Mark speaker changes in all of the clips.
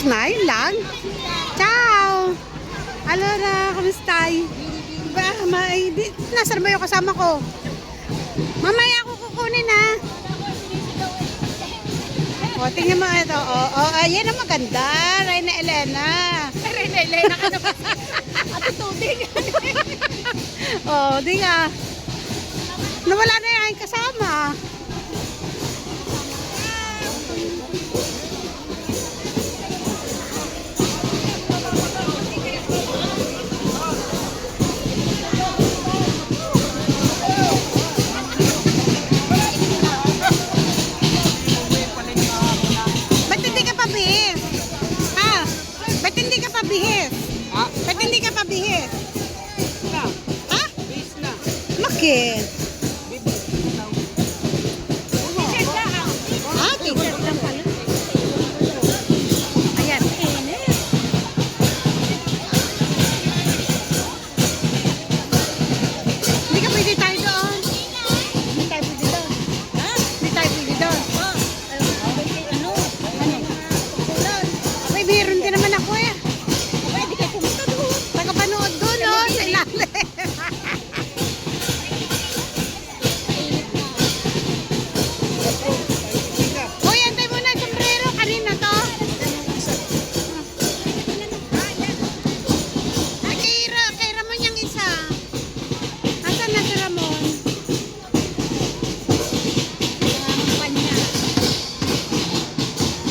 Speaker 1: na, yun lang. Ciao! Alora, kamustay? Nasaan ba yung kasama ko? Mamaya ako kukunin ha. O, tingnan mo ito. Ayan ang maganda. Reyna Elena.
Speaker 2: Reyna Elena ka naman. Ate Tuding.
Speaker 1: Di nga. Nawala na yung kasama. Pabihis. Ba't hindi ka pabihis? Ha? Bakit? T-shirt lang pala. Ayan. Hindi ka pwede tayo doon. Hindi tayo pwede doon. Hindi tayo pwede doon. Ano? May biron din naman ako eh. Tagapanood doon, no? Sa ilalim. Uy, antay mo na yung sombrero. Kanina to. Ay, kay Ramon yung isa. Asan na si Ramon?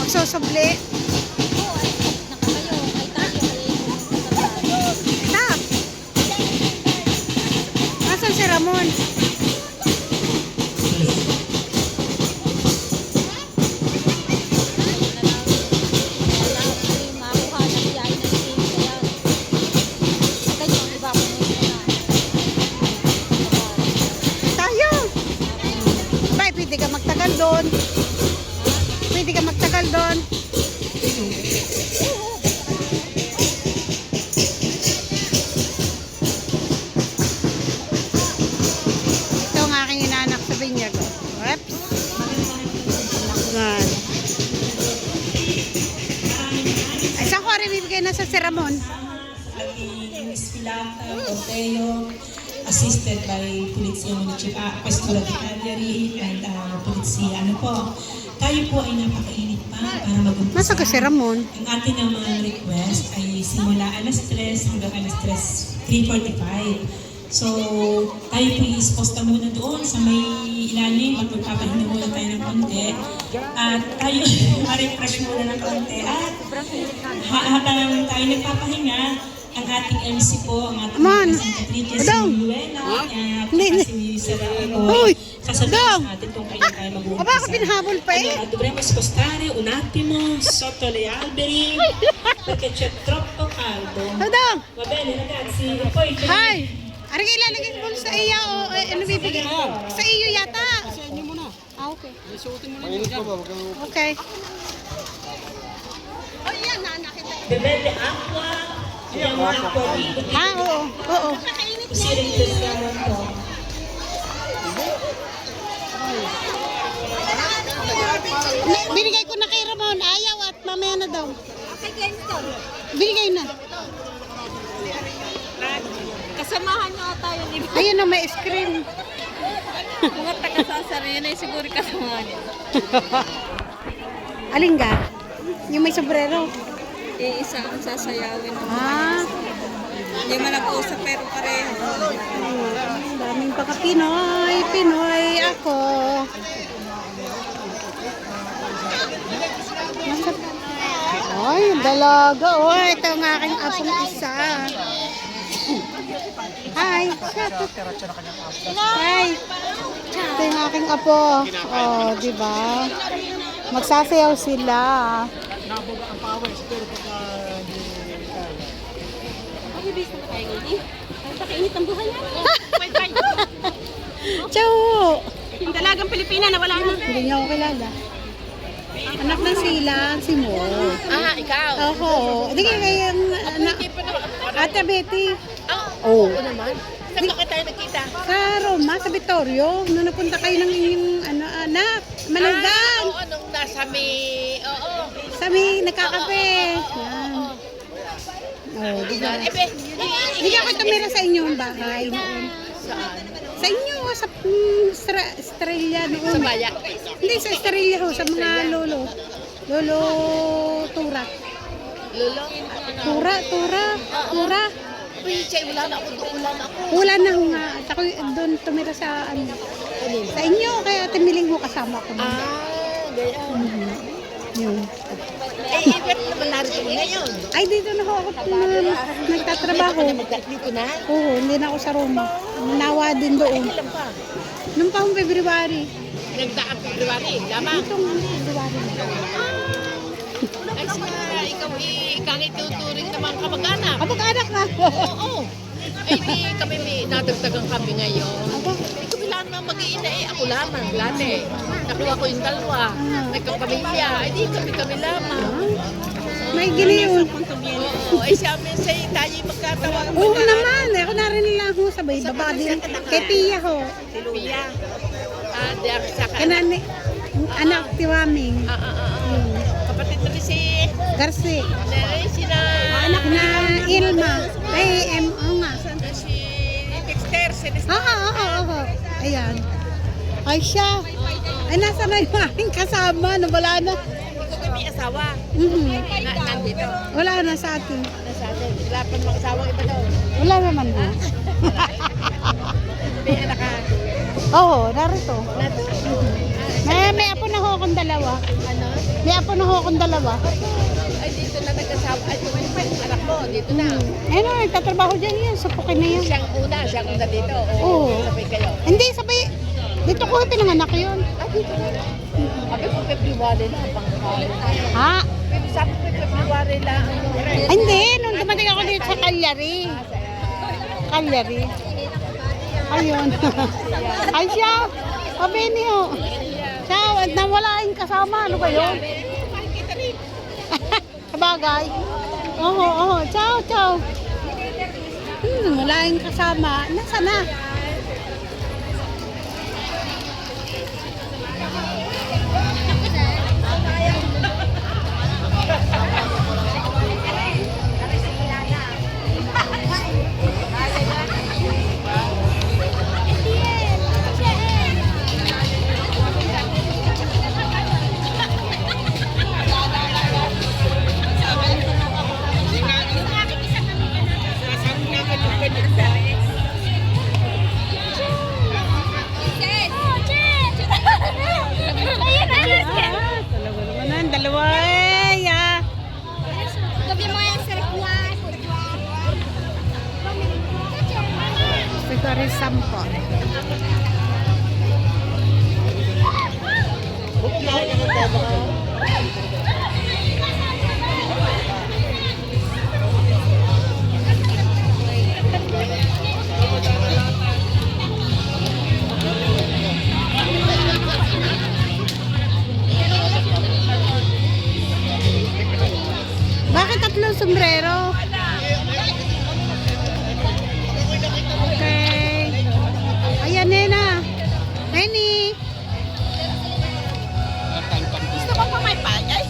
Speaker 1: Magsusubli. Si Ramon. Tayo. Bay, pwede ka magtagal doon. Pwede ka magtagal doon. Ay, saan ko rin bibigay na sa si Ramon?
Speaker 3: Miss Pilata Orteo, assisted by Polizia Municipal, Pastura de Cagliari, and Polizia. Ano po, tayo po ay napakainit pa para mag-umpisa.
Speaker 1: Nasa ka si Ramon?
Speaker 3: Ang ating naman request ay simula alas 3 hanggang alas 3:45. So, tayo po i-isposta muna doon sa may ilalim at magpapahinga muna tayo ng konti. At tayo ma-refresh muna ng konti. At habang tayo nagpapahinga, ang ating MC po, ang ating representative si Luena, at si Sarah, sasabihin natin kung kailan tayo mag-uumpisa.
Speaker 1: Aba, ako pinahabol pa eh.
Speaker 3: Allora, dovremmo spostare un attimo sotto le alberi perché c'è troppo caldo.
Speaker 1: Dodong!
Speaker 3: Va bene ragazzi, poi
Speaker 1: Hi! Aring ilalagay mo sa iya o ano bibigay? Sa iyo yata.
Speaker 4: Sa inyo muna.
Speaker 1: Okay.
Speaker 4: Suotin mo na yun dyan.
Speaker 1: Okay. Oh, yan na, nakita.
Speaker 3: bevete acqua, abbiamo acqua lì.
Speaker 1: Oo.
Speaker 3: Così rinfreschiamo un po'.
Speaker 1: Binigay ko na kay Ramon. Ayaw at mamaya na daw. Binigay na.
Speaker 2: Kasamahan nyo ata yun.
Speaker 1: Ayun na, may ice cream.
Speaker 2: Mga taga-sasari, yun ay siguro kasamahan nyo.
Speaker 1: Aling ka? Yung may sombrero.
Speaker 2: Isa ang sasayawin. Hindi man nag-uusap pero pareho.
Speaker 1: Daming paka Pinoy. Pinoy ako. Ay, dalaga. Oh, ito ang aking apong isa. Hi. Hi. Ito yung aking apo. Oh, di ba? Magsasayaw sila.
Speaker 2: Ang ibig na tayo ngayon. Pakainit ang buhay namin.
Speaker 1: Ciao.
Speaker 2: Yung dalagang Pilipina na wala na.
Speaker 1: Hindi niya ako kilala. Anak ng sila, si Mo.
Speaker 2: Ikaw?
Speaker 1: Ako. Hindi kaya yung Ate Betty.
Speaker 2: Oo naman. Saan ba tayo nagkita?
Speaker 1: Sa Roma, sa Vittorio. Nung napunta kayo ng inyong anak. Malugang.
Speaker 2: Oo, nung nasa may... Oo.
Speaker 1: Sa Sa may nagkakape. Yan. Oh, di ba? Hindi ako tumira sa inyong bahay noon. Sa inyo, sa Estrella noon. Sa Baya? Hindi, sa Estrella ho, sa mga lolo. Lolo Tura.
Speaker 2: Lolo?
Speaker 1: Tura.
Speaker 2: Uy, Chay, wala na ako.
Speaker 1: Wala na ho nga. At ako doon tumira sa ano. Sa inyo, kaya timiling ho kasama ko.
Speaker 2: Ganyan.
Speaker 1: Yun.
Speaker 2: Ibert naman narito mo ngayon.
Speaker 1: Ay, dito na ho ako nagtatrabaho.
Speaker 2: Dito na?
Speaker 1: Oo, hindi na ako sa Roma. Nawa din doon.
Speaker 2: Kailan pa?
Speaker 1: Nung pa akong February.
Speaker 2: Nagdaan February, lamang.
Speaker 1: Itong February.
Speaker 2: Ay, ikaw ituturing naman kamag-anak.
Speaker 1: Kapag-anak na.
Speaker 2: Oo. Ay, di kami may nadagdagan kami ngayon.
Speaker 1: Aba,
Speaker 2: Ay, kami lang naman mag-iina eh. Ako lamang, late. Nakuha ko yung dalawa. Nagkapamilya. Ay, di kami lamang.
Speaker 1: may giniyon.
Speaker 2: Oo, ay siya minsan tayo magkatawa.
Speaker 1: Oo naman. Ako na rin lang ho sabay. Baba din. Kay Pia ho.
Speaker 2: Pia. Di ako sa
Speaker 1: Kanani. Anak tiwaming.
Speaker 2: Kapatid na rin si
Speaker 1: Garci.
Speaker 2: sina
Speaker 1: Anak na Ilma. Ay, oo nga.
Speaker 2: si Dexter, si
Speaker 1: Oo. Ayan. Ay siya. Ay, nasa na yung aking kasama. Wala na.
Speaker 2: Ikaw kami asawa. Nandito.
Speaker 1: Wala na sa atin.
Speaker 2: Nasa atin. Wala pa mga asawa iba daw.
Speaker 1: Wala naman na.
Speaker 2: May anak ka.
Speaker 1: Oo, narito.
Speaker 2: Nato.
Speaker 1: May apo na ho akong dalawa.
Speaker 2: Ano?
Speaker 1: May apo na ho akong dalawa.
Speaker 2: Ay, dito na nag-asawa. Ay, yung anak mo, dito na.
Speaker 1: Ayun o, nagtatrabaho dyan yan. Supukin na yan.
Speaker 2: Siyang una dito.
Speaker 1: Oo.
Speaker 2: Sabay kayo.
Speaker 1: Hindi, sabay. Dito ko pinanganak yun.
Speaker 2: Ah, dito na. Sabi ko, February na.
Speaker 1: Ha?
Speaker 2: Sabi ko, February na.
Speaker 1: Ay, hindi. Nung dumating ako dito sa Calyari. Ayun. Ay siya. Sabi niyo. Siya, nawala yung kasama. Ano ba yun? Sabagay. Oo. Ciao. Wala yung kasama. Nasa na? Dalawa. February 10. Bakit tatlong sombrero? Okay. Ayan, Nena. Henny.
Speaker 2: Gusto mo pa may pagay?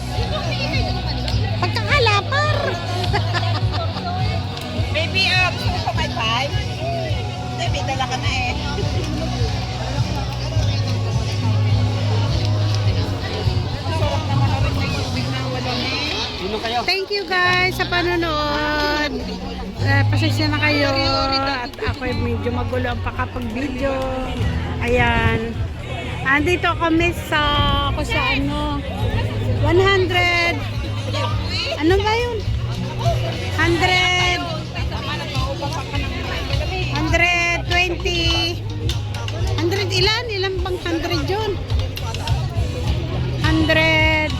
Speaker 1: Pagkakalapar.
Speaker 2: Baby, gusto mo pa may pay? Hindi, may dala ka na eh.
Speaker 1: Thank you guys sa panonood. Pasensya na kayo. At ako medyo magulo ang pakapag-video. Ayan. Andito kami sa 100. Ano ba yun? 100. 120. 100 ilan? Ilan bang 100 yun? 100.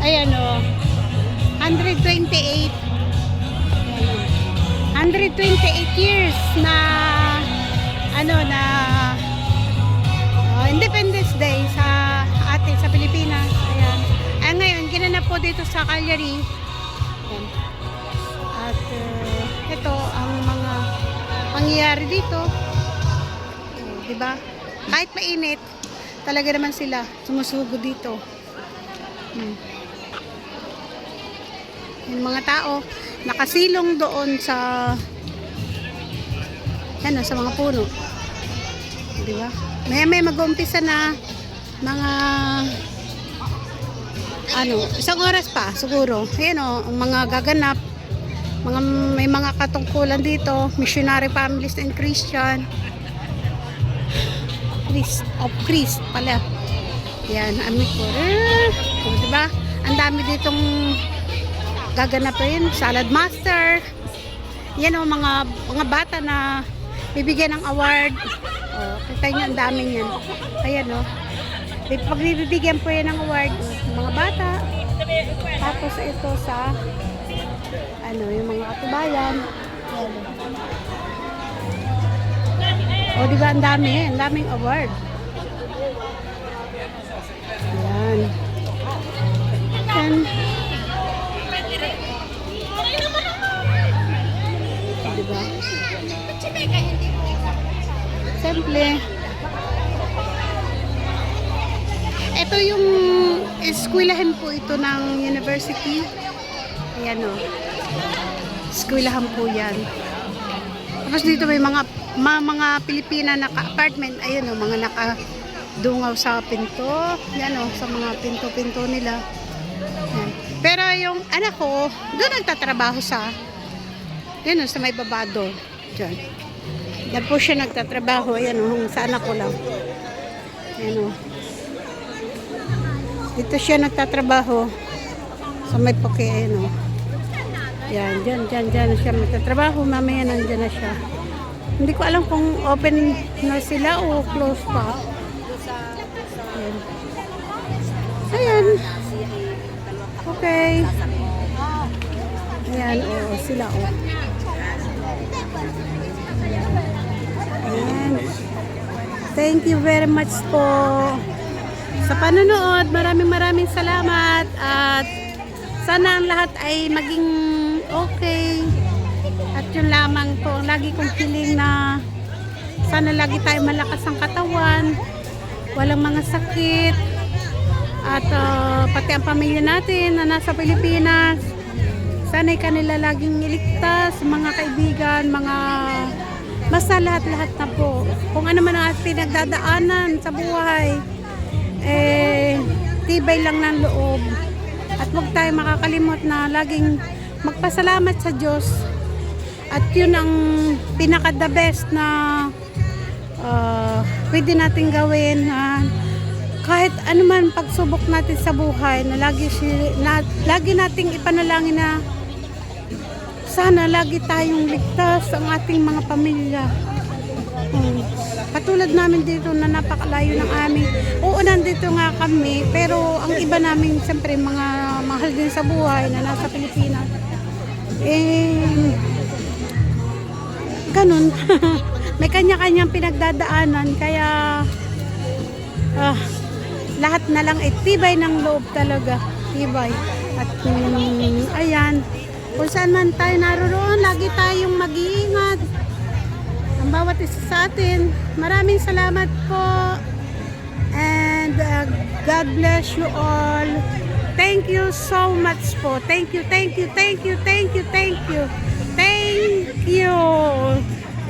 Speaker 1: Ayan o. 128. 128 years na Independence Day sa atin sa Pilipinas. Ayan. Ngayon, ginanap po dito sa Calyari. Ayan. At ito ang mga pangyayari dito. Diba? Kahit mainit, talaga naman sila sumusugod dito. Yung mga tao nakasilong doon sa sa mga puno. Di ba? May mag-umpisa na mga isang oras pa siguro. Ayan ang mga gaganap. May mga katungkulan dito, missionary families and Christian. Christ pala. Yan, di ba? Ang dami ditong gaganapin, salad master. Yan mga bata na bibigyan ng award. Kita nyo, ang dami niyan. Ayan pag bibigyan po yan ng award, mga bata. Tapos ito sa yung mga katubayan. Diba ang daming award. Ayan. Diba? Simple. Ito yung eskwelahan po ito ng university. Ayan eskwelahan po yan. Tapos dito may mga Pilipina naka-apartment. Ayan mga nakadungaw sa pinto. Yan sa mga pinto-pinto nila. Ayan. Pero yung anak ko, doon nagtatrabaho sa sa may babado. Diyan. Yan po siya nagtatrabaho. Ayan sa anak ko lang. Ayan dito siya nagtatrabaho sa may poke. Ayan yan, dyan siya magtatrabaho. Mamaya nandyan na siya. Hindi ko alam kung open na sila o close pa. Ayan. Okay. Ayan, sila Ayan. Thank you very much po sa panonood. Maraming salamat at sana ang lahat ay maging okay. At yun lamang po ang lagi kong feeling na sana lagi tayo malakas ang katawan, walang mga sakit, at pati ang pamilya natin na nasa Pilipinas, sana'y kanila laging iligtas, mga kaibigan, basta lahat na po. Kung ano man ang pinagdadaanan sa buhay, tibay lang ng loob. At huwag tayo makakalimot na laging magpasalamat sa Diyos. At yun ang pinaka-the best na pwede natin gawin. Kahit anuman pagsubok natin sa buhay, na lagi nating ipanalangin na sana lagi tayong ligtas ang ating mga pamilya. Katulad namin dito na napakalayo ng aming. Oo, nandito nga kami, pero ang iba namin siyempre mga mahal din sa buhay na nasa Pilipinas. Ganun. May kanya-kanyang pinagdadaanan, kaya lahat na lang tibay ng loob talaga. Tibay. At ayan, kung saan man tayo naroon, lagi tayong mag-iingat. Ang bawat isa sa atin. Maraming salamat po. And God bless you all. Thank you so much po. Thank you.